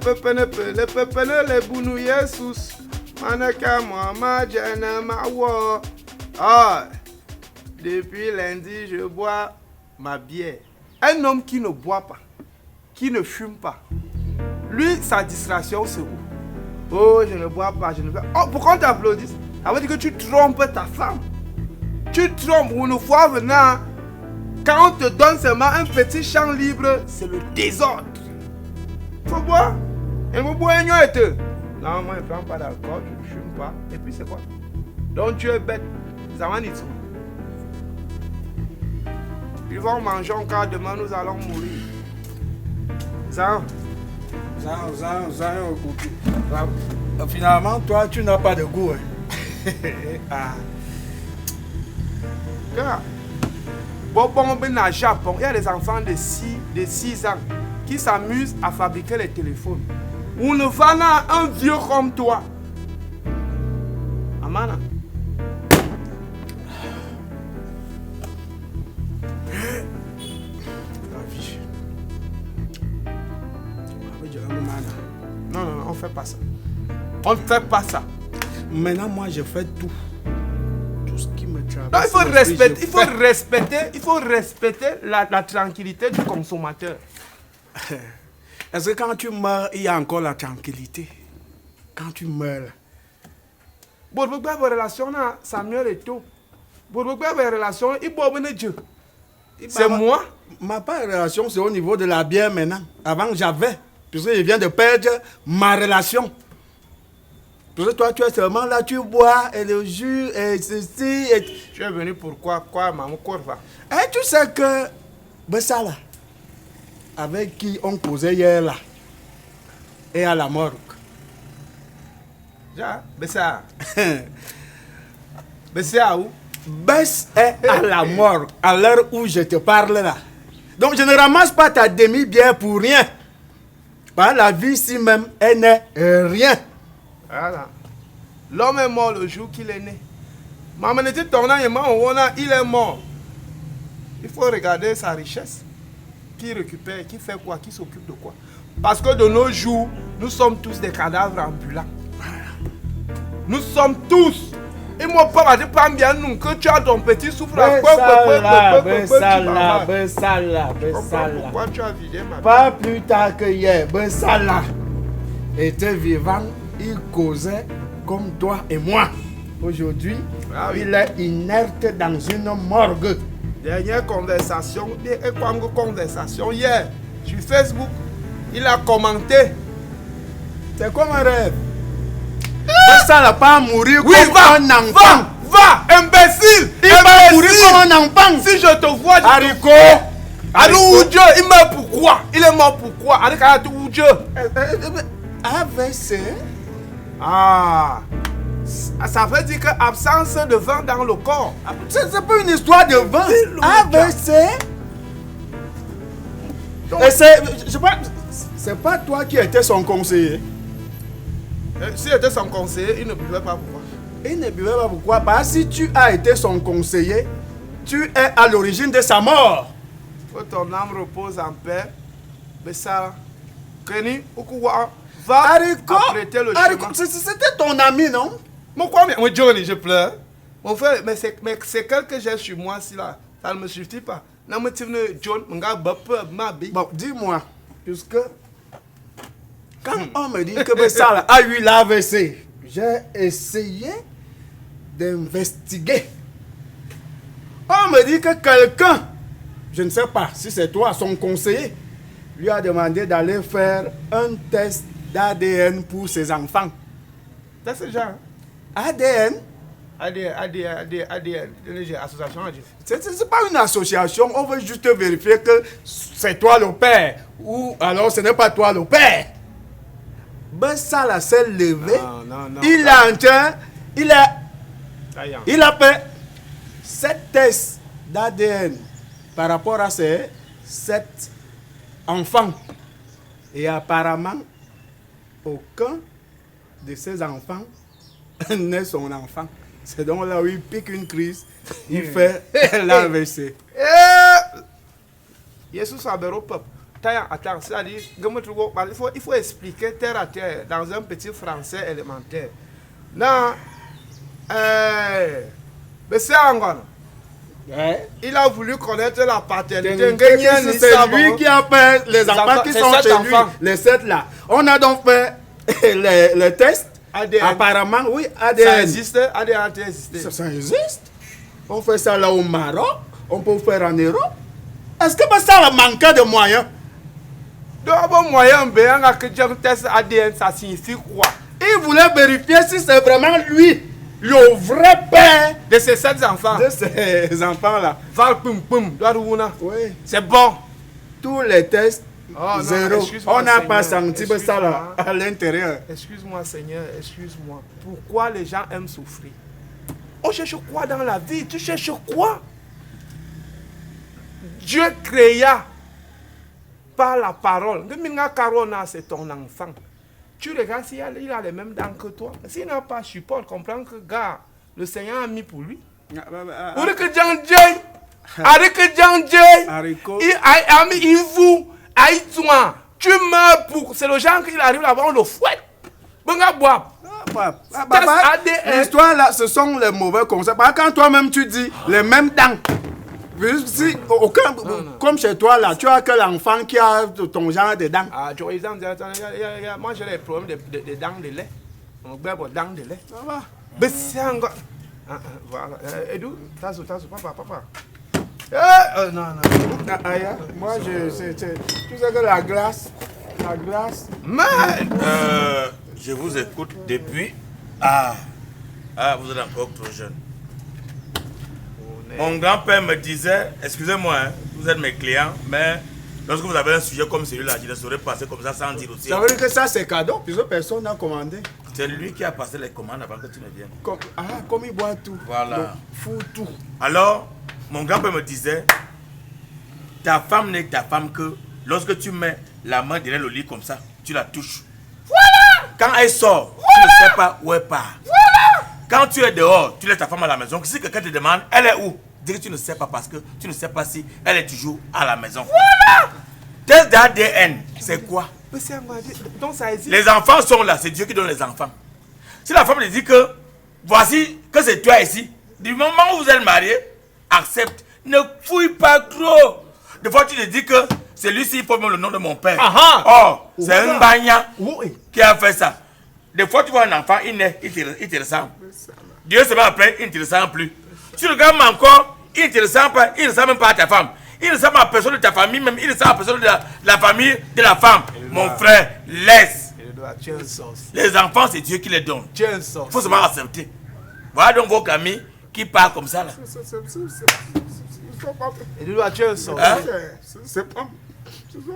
le pepene le bounou Yesus. Manaka Muhammad Mawa. Ah, depuis lundi, je bois ma bière. Un homme qui ne boit pas, qui ne fume pas, lui, sa distraction, c'est où? Oh, je ne bois pas, je ne fais... Oh, pourquoi on t'applaudit? Ça veut dire que tu trompes ta femme. Tu trompes. Une fois venant, quand on te donne seulement un petit champ libre, c'est le désordre. Faut boire. Et vous boire une été. Non, moi, je ne prends pas d'alcool, je ne fume pas. Et puis, c'est quoi? Donc, tu es bête. Ça va dire. Ils vont manger encore demain, nous allons mourir. Ça. Finalement, toi, tu n'as pas de goût. Ah. Car, bon, au Japon, il y a des enfants de 6 ans qui s'amusent à fabriquer les téléphones. On ne va là un vieux comme toi. Amana. Non, on ne fait pas ça. On ne fait pas ça. Maintenant, moi, je fais tout. Tout ce qui me traverse. Non, il faut respecter la tranquillité du consommateur. Est-ce que quand tu meurs, il y a encore la tranquillité? Quand tu meurs. Bon, vos relations, Samuel et tout. Bon, vos relations, il boit bien Dieu. C'est moi. Ma relation, c'est au niveau de la bière maintenant. Avant, j'avais. Puisque je viens de perdre ma relation. Parce que toi, tu es seulement là, tu bois, et le jus, et ceci, et... Tu es venu pourquoi? Quoi, maman, Korva? Et tu sais que... Bessala, avec qui on causait hier là, est à la morgue. Ja, Bessa. Bessa où? Bess est à la morgue, à l'heure où je te parle là. Donc je ne ramasse pas ta demi-bière pour rien. Par la vie ici même, elle n'est rien. Voilà. L'homme est mort le jour qu'il est né. Maman était tournant et il est mort. Il faut regarder sa richesse. Qui récupère, qui fait quoi, qui s'occupe de quoi. Parce que de nos jours, nous sommes tous des cadavres ambulants. Nous sommes tous. Et moi, pas bien nous que tu as ton petit souffrance. Bessala. Pourquoi tu as vidé ma vie? Pas plus tard que hier, Bessala était vivant, il causait comme toi et moi. Aujourd'hui, il est inerte dans une morgue. Dernière conversation hier sur Facebook, il a commenté. C'est comme un rêve. Ça n'a pas mourir oui, comme un enfant. Va, imbécile. Il va mourir comme un enfant. Si je te vois, Haricot. Allô, Dieu, il meurt pourquoi? Il est mort pourquoi? Allô, Dieu. AVC. Ah. Ça veut dire que absence de vin dans le corps. C'est pas une histoire de vin. AVC. Et c'est pas toi qui étais son conseiller. Si était son conseiller, il ne buvait pas pourquoi? Il ne buvait pas pourquoi? Parce que si tu as été son conseiller, tu es à l'origine de sa mort. Que ton âme repose en paix. Mais ça, Kenny, va apprêter le chemin. C'était ton ami, non? Moi, Johnny, je pleure. Mon frère, mais c'est quel que j'ai sur moi, si là, ça ne me suffit pas. Bon, dis-moi, puisque quand on me dit que Bessala a eu l'AVC, j'ai essayé d'investiguer. On me dit que quelqu'un, je ne sais pas si c'est toi, son conseiller, lui a demandé d'aller faire un test d'ADN pour ses enfants. C'est ce genre. ADN? ADN, association. C'est pas une association, on veut juste vérifier que c'est toi le père. Ou alors ce n'est pas toi le père. Bessala s'est levé. Non, il a entrain. Il a fait 7 tests d'ADN par rapport à ses 7 enfants. Et apparemment, aucun de ses enfants n'est son enfant. C'est donc là où il pique une crise, il fait l'AVC. Jésus a peuple. Attends, c'est-à-dire, il faut expliquer terre à terre dans un petit français élémentaire. Non, mais c'est encore. Il a voulu connaître la paternité. C'est lui qui a fait les enfants qui sont chez lui, les 7 là. On a donc fait le test. ADN. Apparemment, oui, ADN. Ça existe, ADN existe. Ça existe. On fait ça là au Maroc, on peut faire en Europe. Est-ce que ça manque de moyens? Donc, moyen bien que un test ADN, ça signifie quoi? Il voulait vérifier si c'est vraiment lui, le vrai père de ces 7 enfants. De ces enfants-là. Oui. C'est bon. Tous les tests, oh, zéro. On n'a pas senti ça là, à l'intérieur. Excuse-moi, Seigneur, excuse-moi. Pourquoi les gens aiment souffrir? On cherche quoi dans la vie? Tu cherches quoi? Dieu créa par la parole. Carona, c'est ton enfant. Tu regardes s'il a les mêmes dents que toi. S'il n'a pas support, comprends que gars, le Seigneur a mis pour lui. Tu meurs pour. C'est le genre qu'il arrive là-bas, on le fouette. L'histoire là, ce sont les mauvais conseils. Quand toi-même tu dis les mêmes dents. Si, aucun, comme chez toi là, tu as que l'enfant qui a ton genre de dents. Ah, tu vois, moi j'ai des problèmes de dents de lait. On a des dents de lait. Mais c'est encore. Voilà. Edou, papa. Non. Moi, tu sais que la glace. Mais. Je vous écoute depuis. Vous êtes encore trop jeune. Mon grand-père me disait, excusez-moi, hein, vous êtes mes clients, mais lorsque vous avez un sujet comme celui-là, je ne saurais passer comme ça sans dire aussi. Ça veut dire que ça c'est cadeau, plusieurs personnes ont commandé. C'est lui qui a passé les commandes avant que tu ne viennes. Comme il boit tout. Voilà. Fou tout. Alors, mon grand-père me disait, ta femme n'est ta femme que lorsque tu mets la main derrière le lit comme ça, tu la touches. Voilà. Quand elle sort, tu ne sais pas où elle part. Voilà. Quand tu es dehors, tu laisses ta femme à la maison. Si quelqu'un te demande, elle est où? Dis que tu ne sais pas parce que tu ne sais pas si elle est toujours à la maison. Voilà! Test d'ADN, c'est quoi? Donc ça existe. Les enfants sont là, c'est Dieu qui donne les enfants. Si la femme te dit que voici que c'est toi ici, du moment où vous êtes mariés, accepte. Ne fouille pas trop. Des fois tu te dis que celui-ci il porte même le nom de mon père. Oh, c'est un bagna qui a fait ça. Des fois tu vois un enfant, il naît, il te ressemble. Dieu se met après, il ne te ressemble plus. Tu regardes encore, il ne te ressemble pas, il ne ressemble même pas à ta femme. Il ne ressemble à personne de ta famille, même il ne ressemble à personne de la famille de la femme. Mon frère, laisse. Les enfants, c'est Dieu qui les donne. Il faut seulement accepter. Voilà donc vos amis qui parlent comme ça là. Ce sont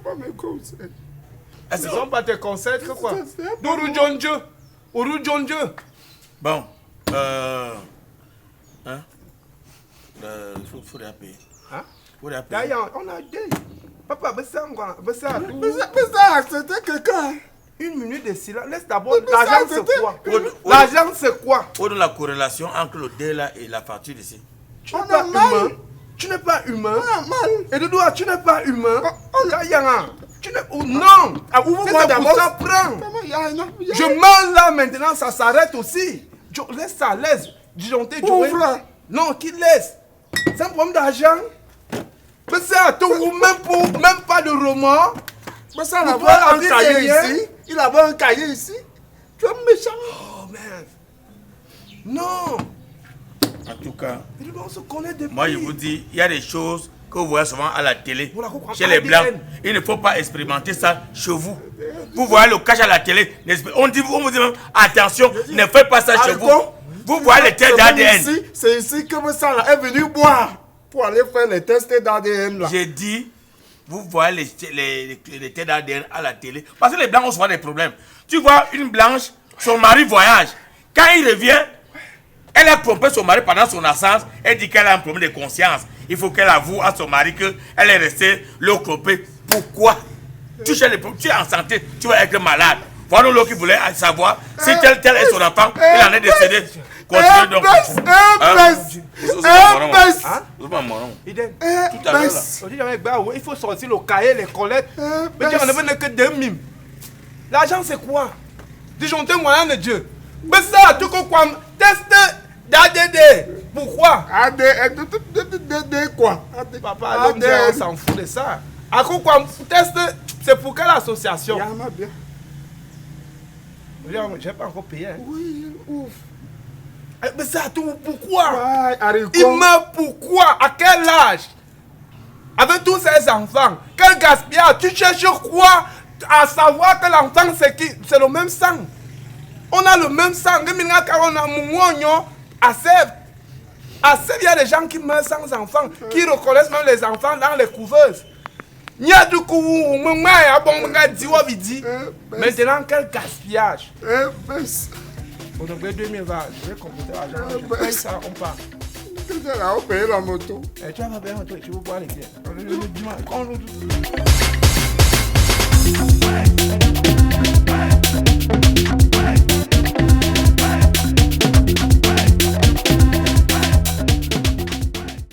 pas mes conseils. Ce ne sont pas tes conseils que quoi? Bon, il faut les payer. D'ailleurs, on a dit. Papa, c'était quelqu'un. Une minute de silence. Laisse d'abord. L'argent, c'est quoi? L'argent, c'est quoi? Où est la corrélation entre le dé là et la facture ici? Tu n'es pas humain. Tu n'es pas humain. Et de toi, tu n'es pas humain. Tu n'es. Non. C'est pour ça, prends. Je mange là maintenant, ça s'arrête aussi. Laisse ça, laisse. Disjoncter, ouvre. Non, qui laisse? C'est un problème d'argent. Mais c'est à tout, même pas de roman. Mais ça, il avait un cahier ici. Il avait un cahier ici. Tu es méchant. Oh, merde. Non. En tout cas, on se connaît depuis. Moi je vous dis, il y a des choses que vous voyez souvent à la télé, chez les blancs. Il ne faut pas expérimenter ça chez vous. Vous voyez le cache à la télé. On vous dit même, attention, ne faites pas ça chez vous. Vous voyez les tests d'ADN. C'est ici que ça est venu boire pour aller faire les tests d'ADN. J'ai dit, vous voyez les tests d'ADN à la télé. Parce que les blancs ont souvent des problèmes. Tu vois une blanche, son mari voyage. Quand il revient, elle a trompé son mari pendant son absence. Elle dit qu'elle a un problème de conscience. Il faut qu'elle avoue à son mari qu'elle est restée l'eau clopée. Pourquoi? Tu es en santé, tu vas être malade. Voilà l'autre qui voulait savoir si tel est son enfant, il en est décédé. Continuez donc. Il faut sortir le cahier, les collectes. Mais tu n'en as que 2 mimes. L'argent, c'est quoi? Disjoncter moyen de Dieu. Mais ça, tout comme test d'ADD. Pourquoi? ADD quoi? Papa, on s'en fout de ça. À quoi test, c'est pour quelle association? Je n'ai pas encore payé. Hein. Oui, ouf. Mais ça, tout, pourquoi? Ouais, Il meurt pourquoi? À quel âge? Avec tous ces enfants, quel gaspillage? Tu cherches quoi? À savoir que l'enfant, c'est qui? C'est le même sang. On a le même sang. On a mon accepte. Il y a des gens qui meurent sans enfants, qui reconnaissent même les enfants dans les couveuses. Il y a du coup, maintenant, quel gaspillage? On devrait 2000 balles. Je vais compléter l'argent. Je paye ça, on part. On paye la moto. Tu vas payer la moto, tu vas boire les biens.